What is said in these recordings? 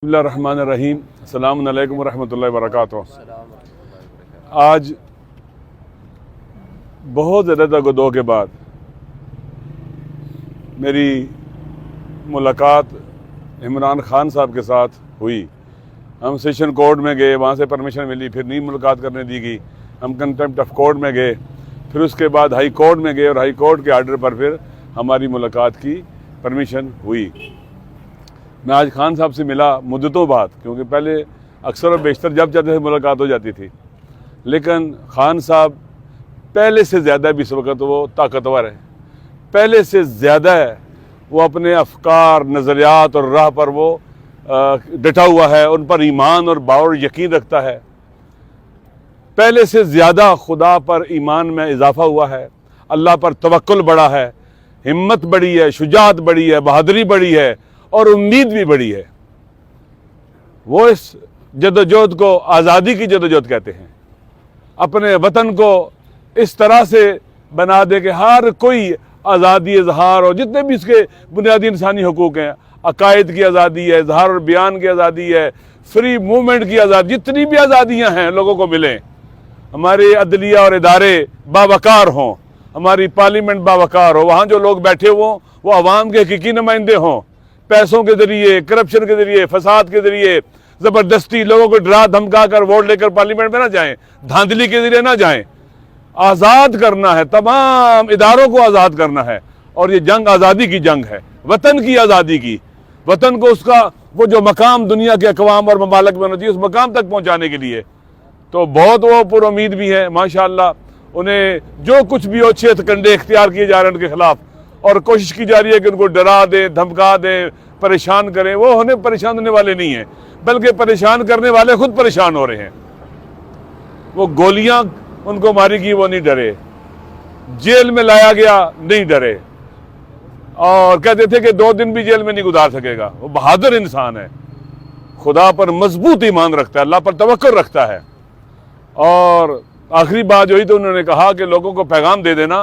बिस्मिल्लाहिर्रहमानिर्रहीम। अस्सलामु अलैकुम वरहमतुल्लाहि वबरकातुहू। आज बहुत ज़्यादा तगदो के बाद मेरी मुलाकात इमरान खान साहब के साथ हुई। हम सेशन कोर्ट में गए, वहाँ से परमिशन मिली, फिर नहीं मुलाकात करने दी गई। हम कंटेम्प्ट ऑफ कोर्ट में गए, फिर उसके बाद हाई कोर्ट में गए और हाई कोर्ट के आर्डर पर फिर हमारी मुलाकात की परमिशन हुई। मैं आज खान साहब से मिला मुद्दतों बाद, क्योंकि पहले अक्सर और बेशतर जब जाते थे मुलाकात हो जाती थी, लेकिन खान साहब पहले से ज़्यादा भी इस वक्त वो ताकतवर है, पहले से ज़्यादा है। वो अपने अफकार, नज़रियात और राह पर वो डटा हुआ है, उन पर ईमान और बावर यकीन रखता है। पहले से ज़्यादा खुदा पर ईमान में इजाफा हुआ है, अल्लाह पर तवक्कुल बढ़ा है, हिम्मत बढ़ी है, शुजाअत बढ़ी है, बहादुरी बढ़ी है और उम्मीद भी बढ़ी है। वो इस जदोजहद को आज़ादी की जदोजहद कहते हैं। अपने वतन को इस तरह से बना दे कि हर कोई आज़ादी इजहार और जितने भी इसके बुनियादी इंसानी हकूक़ हैं, अकायद की आज़ादी है, इजहार और बयान की आज़ादी है, फ्री मूवमेंट की आज़ादी, जितनी भी आज़ादियाँ हैं लोगों को मिलें। हमारे अदलिया और इदारे बावकार हों, हमारी पार्लियामेंट बावकार हो, वहाँ जो लोग बैठे हों वो अवाम के हकीकी नुमाइंदे हों। पैसों के ज़रिए, करप्शन के ज़रिए, फसाद के ज़रिए, ज़बरदस्ती लोगों को डरा धमका कर वोट लेकर पार्लियामेंट में ना जाएं, धांधली के ज़रिए ना जाएं। आज़ाद करना है, तमाम इदारों को आज़ाद करना है। और ये जंग आज़ादी की जंग है, वतन की आज़ादी की। वतन को उसका वो जो मकाम दुनिया के अक़वाम और ममालिक में होना चाहिए, उस मकाम तक पहुँचाने के लिए तो बहुत वो पुरुमीद भी है माशाअल्लाह। उन्हें जो कुछ भी अच्छे हथकंडे इख्तियार किए जा रहे हैं उनके खिलाफ, और कोशिश की जा रही है कि उनको डरा दें, धमका दें, परेशान करें। वो उन्हें परेशान होने वाले नहीं हैं, बल्कि परेशान करने वाले खुद परेशान हो रहे हैं। वो गोलियां उनको मारी गई, वो नहीं डरे। जेल में लाया गया, नहीं डरे, और कहते थे कि 2 दिन भी जेल में नहीं गुजार सकेगा। वो बहादुर इंसान है, खुदा पर मजबूत ईमान रखता है, अल्लाह पर तवक्कुल रखता है। और आखिरी बात जो हुई तो उन्होंने कहा कि लोगों को पैगाम दे देना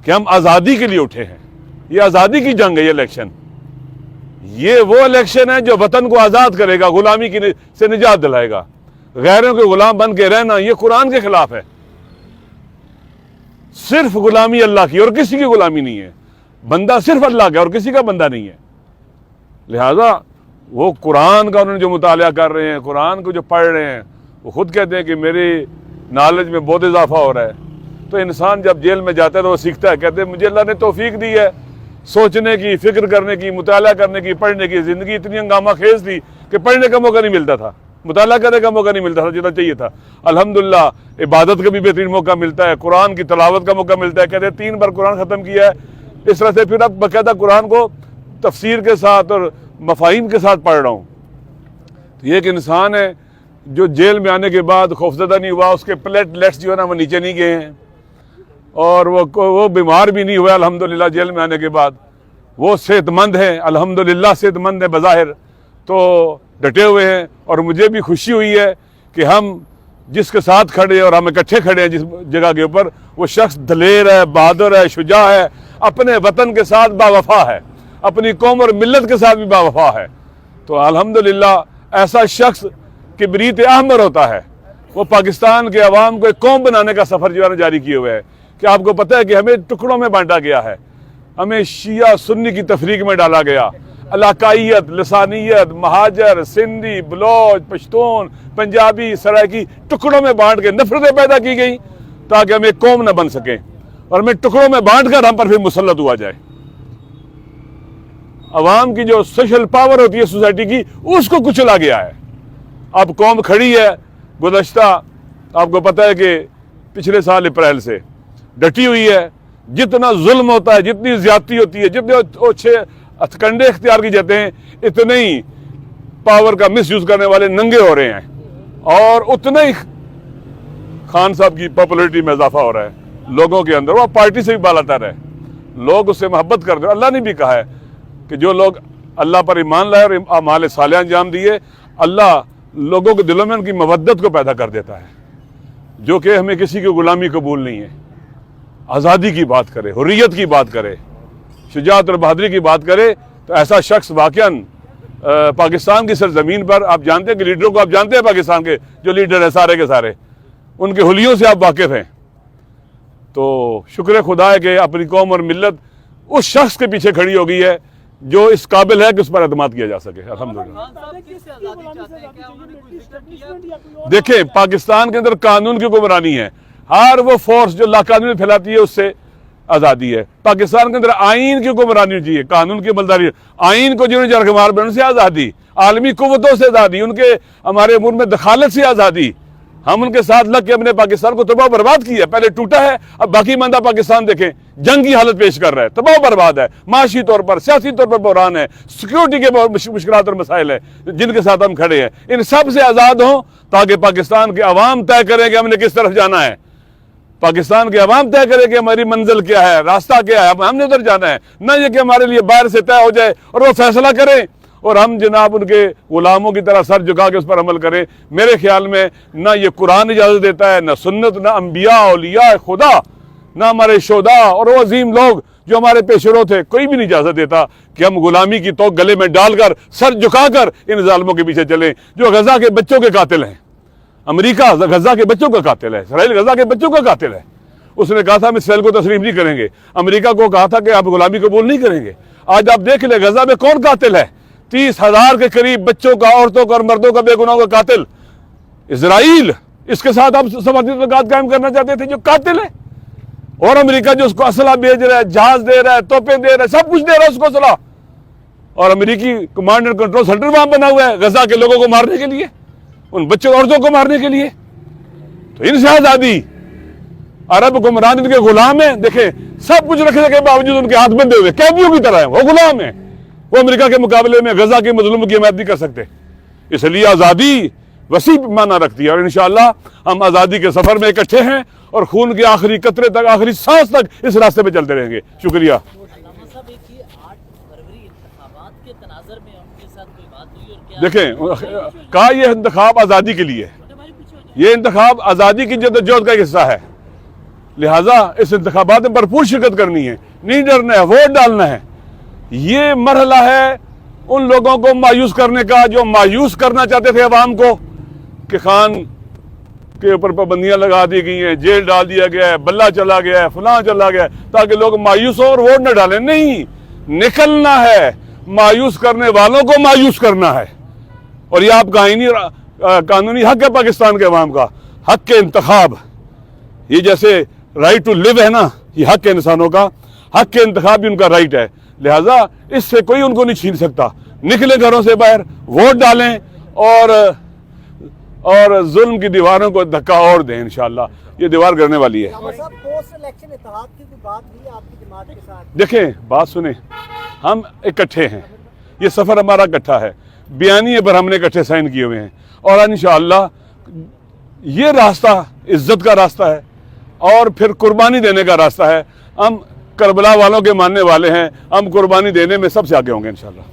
कि हम आज़ादी के लिए उठे हैं। ये आज़ादी की जंग है, ये इलेक्शन। ये वो इलेक्शन है जो वतन को आज़ाद करेगा, गुलामी की से निजात दिलाएगा। गैरों के गुलाम बन के रहना ये कुरान के खिलाफ है। सिर्फ गुलामी अल्लाह की और किसी की गुलामी नहीं है। बंदा सिर्फ अल्लाह का और किसी का बंदा नहीं है। लिहाजा वो कुरान का उन्होंने जो मुतालिया कर रहे हैं, कुरान को जो पढ़ रहे हैं, वो खुद कहते हैं कि मेरी नॉलेज में बहुत इजाफा हो रहा है। तो इंसान जब जेल में जाता है तो वो सीखता है। कहते हैं मुझे अल्लाह ने तौफीक दी है सोचने की, फिक्र करने की, मुताला करने की, पढ़ने की। ज़िंदगी इतनी हंगामा खेज थी कि पढ़ने का मौका नहीं मिलता था, मुताला करने का मौका नहीं मिलता था जितना चाहिए था। अल्हम्दुलिल्लाह इबादत का भी बेहतरीन मौका मिलता है, कुरान की तलावत का मौका मिलता है। कहते हैं 3 बार कुरान ख़त्म किया है। इस तरह से फिर अब बाकायदा कुरान को तफसीर के साथ और मफाहिम के साथ पढ़ रहा हूँ। तो ये एक इंसान है जो जेल में आने के बाद खौफजदा नहीं हुआ, उसके प्लेटलेट्स जो है ना वो नीचे नहीं गए हैं, और वो बीमार भी नहीं हुआ अल्हम्दुलिल्लाह। जेल में आने के बाद वो सेहतमंद है, अल्हम्दुलिल्लाह सेहतमंद है बज़ाहिर, तो डटे हुए हैं। और मुझे भी खुशी हुई है कि हम जिसके साथ खड़े और हम इकट्ठे खड़े हैं जिस जगह के ऊपर, वो शख्स दलेर है, बहादुर है, शुजा है, अपने वतन के साथ बावफा है, अपनी कौम और मिल्लत के साथ भी बावफा है। तो अल्हम्दुलिल्लाह ऐसा शख्स किबरीत अहमर होता है। वो पाकिस्तान के अवाम को एक कौम बनाने का सफ़र जो है जारी किए हुए है। कि आपको पता है कि हमें टुकड़ों में बांटा गया है, हमें शिया सुन्नी की तफरीक में डाला गया। इलाकाइयत, लसानियत, महाजर, सिंधी, बलोच, पश्तून, पंजाबी, सराइकी टुकड़ों में बांट के नफरतें पैदा की गई ताकि हम एक कौम न बन सकें, और हमें टुकड़ों में बांट कर हम पर फिर मुसल्लत हुआ जाए। अवाम की जो सोशल पावर होती है सोसाइटी की, उसको कुचला गया है। अब कौम खड़ी है, गुज़श्ता आपको पता है कि पिछले साल अप्रैल से डटी हुई है। जितना जुल्म होता है, जितनी ज्यादती होती है, जितने अच्छे हथकंडे इख्तियार किए जाते हैं, इतने ही पावर का मिसयूज करने वाले नंगे हो रहे हैं, और उतना ही खान साहब की पॉपुलरिटी में इजाफा हो रहा है लोगों के अंदर। वो पार्टी से भी बालातर है, लोग उससे मोहब्बत करते हैं। अल्लाह ने भी कहा है कि जो लोग अल्लाह पर ईमान लाए और अमाल साले अंजाम दिए, अल्लाह लोगों के दिलों में उनकी मवद्दत को पैदा कर देता है, जो कि हमें किसी की गुलामी कबूल नहीं है। आज़ादी की बात करे, हुर्रियत की बात करे, शुजाअत और बहादुरी की बात करे, तो ऐसा शख्स वाकईन पाकिस्तान की सरजमीन पर आप जानते हैं कि लीडरों को आप जानते हैं, पाकिस्तान के जो लीडर है सारे के सारे, उनके हुलियों से आप वाकिफ हैं। तो शुक्र खुदा है कि अपनी कौम और मिल्लत उस शख्स के पीछे खड़ी हो गई है जो इस काबिल है कि उस पर एतमाद किया जा सके। अल्हम्दुलिल्लाह। देखें, पाकिस्तान के अंदर कानून की हुक्मरानी है, हर वो फोर्स जो लाकानूनी फैलाती है उससे आज़ादी है। पाकिस्तान के अंदर आइन की हुक्मरानी चाहिए, कानून की अमलदारी, आइन को जिन्होंने जरगमार बनाने से आज़ादी, आलमी कुव्वतों से आज़ादी, उनके हमारे मुल्क में दखालत से आज़ादी। हम उनके साथ लग के अपने पाकिस्तान को तबाह बर्बाद किया, पहले टूटा है, अब बाकी मंदा पाकिस्तान देखें जंग की हालत पेश कर रहा है, तबाह बर्बाद है, माशी तौर पर, सियासी तौर पर बहरान है, सिक्योरिटी के बहुत मुश्किलात और मसाइल है जिनके साथ हम खड़े हैं। इन सब से आज़ाद हों ताकि पाकिस्तान के अवाम तय करें कि हमने किस तरफ जाना है। पाकिस्तान के अवाम तय करे कि हमारी मंजिल क्या है, रास्ता क्या है, हमने उधर जाना है, ना ये कि हमारे लिए बाहर से तय हो जाए और वो फैसला करें और हम जनाब उनके गुलामों की तरह सर झुका के उस पर अमल करें। मेरे ख्याल में ना ये कुरान इजाज़त देता है, ना सुन्नत, ना अंबिया औलिया खुदा, ना हमारे शोदा और वो अजीम लोग जो हमारे पेशरो थे, कोई भी नहीं इजाज़त देता कि हम गुलामी की तो गले में डालकर सर झुकाकर इन जालिमों के पीछे चलें जो गजा के बच्चों के कातिल हैं। अमेरिका गजा के बच्चों का कातिल है, इसराइल गजा के बच्चों का कातिल है। उसने कहा था हम इसराइल को तस्लीम नहीं करेंगे, अमेरिका को कहा था कि आप गुलामी कबूल नहीं करेंगे। आज आप देख ले गजा में कौन कातिल है, 30,000 के करीब बच्चों का, औरतों का और मर्दों का बेगुनाहों का कातिल इसराइल। इसके साथ आप समझौते तल्लुकात कायम करना चाहते थे जो कातिल है, और अमेरिका जो उसको असला भेज रहा है, जहाज दे रहा है, तोपें दे रहा है, सब कुछ दे रहा है उसको असला, और अमेरिकी कमांड एंड कंट्रोल सेंटर वहां बना हुआ है गजा के लोगों को मारने के लिए, उन बच्चों औरतों को मारने के लिए। तो इनसे आजादी, अरब हुक्मरान इनके गुलाम है। देखें, सब कुछ रखने के बावजूद उनके हाथ बंधे हुए कैदियों की तरह है, वो गुलाम है। वो अमेरिका के मुकाबले में गजा के मजलूम की हिमायत नहीं कर सकते। इसलिए आज़ादी वसी माना रखती है और इंशाअल्लाह हम आज़ादी के सफर में इकट्ठे हैं और खून के आखिरी कतरे तक, आखिरी सांस तक इस रास्ते पे चलते रहेंगे। शुक्रिया। देखें, कहा यह इंतखाब आज़ादी के लिए, ये इंतखाब आज़ादी की जद्दोजहद का हिस्सा है, लिहाजा इस इंतखाबात में भरपूर शिरकत करनी है, नहीं डरना है, वोट डालना है। ये मरहला है उन लोगों को मायूस करने का जो मायूस करना चाहते थे अवाम को कि खान के ऊपर पाबंदियां लगा दी गई हैं, जेल डाल दिया गया है, बल्ला चला गया है, फलां चला गया है, ताकि लोग मायूस हो और वोट न डालें। नहीं, निकलना है, मायूस करने वालों को मायूस करना है। और यह आपका आईनी कानूनी हक है पाकिस्तान के अवाम का, हक के इंतखाब। ये जैसे राइट टू लिव है ना, ये हक है इंसानों का, हक के इंतखाब भी उनका राइट है। लिहाजा इससे कोई उनको नहीं छीन सकता। निकले घरों से बाहर, वोट डालें और जुल्म की दीवारों को धक्का और दें। इंशाअल्लाह ये दीवार गिरने वाली है। देखें, बात सुने, हम इकट्ठे हैं, ये सफर हमारा इकट्ठा है, बयानिए पर हमने इकट्ठे साइन किए हुए हैं और इंशाअल्लाह ये रास्ता इज्जत का रास्ता है और फिर कुर्बानी देने का रास्ता है। हम करबला वालों के मानने वाले हैं, हम कुर्बानी देने में सबसे आगे होंगे इंशाअल्लाह।